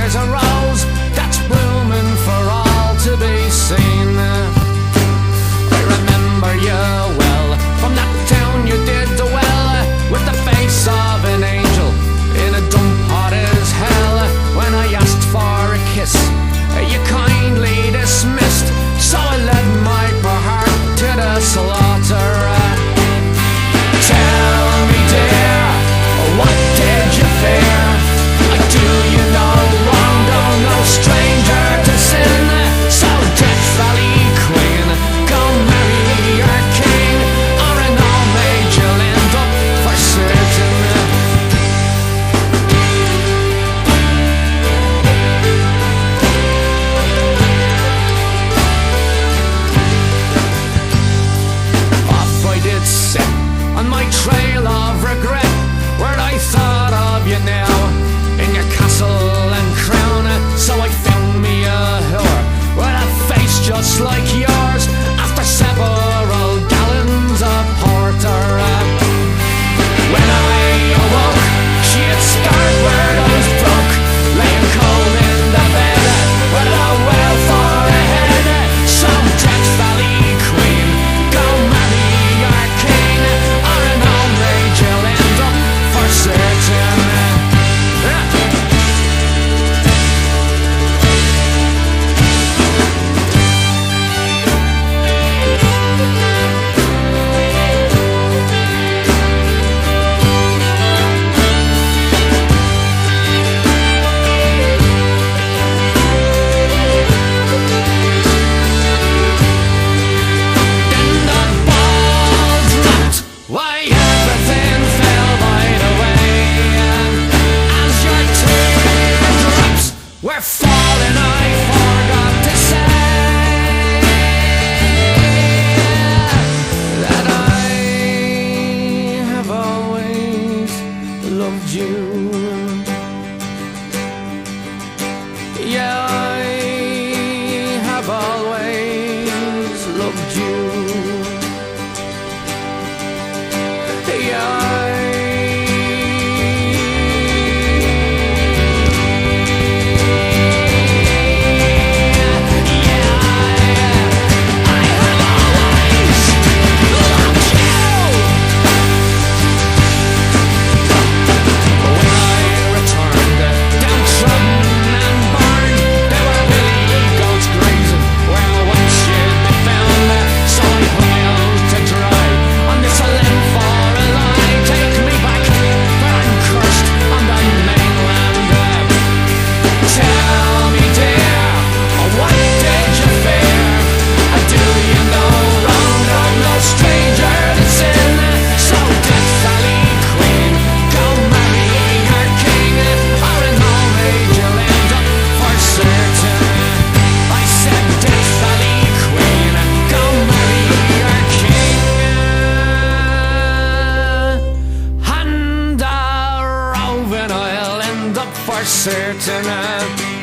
there's a rose that's blooming for all to be seen. I remember you well, from that town you did the well, with the face of an angel in a dump hot as hell. When I asked for a kiss, you kindly dismissed, so I led my poor heart to the slaughter. Tell me dear, what did you fear? Do you know wrong, don't no stranger to sin? So Death Valley Queen, go marry your king, or in all made you'll end up for certain. Off I did set on my trail of regret, where I thought of you now in your castle and crown. So I found me a whore with a face just like yours, after several gallons of porter. When I awoke, she had scarred where those broke, laying cold in the bed with a well for a head. So Death Valley Queen, go marry your king, or in old age you'll end up for certain. We're falling, I forgot to say that I have always loved you. Yeah, I have always loved you. Yeah, for certain.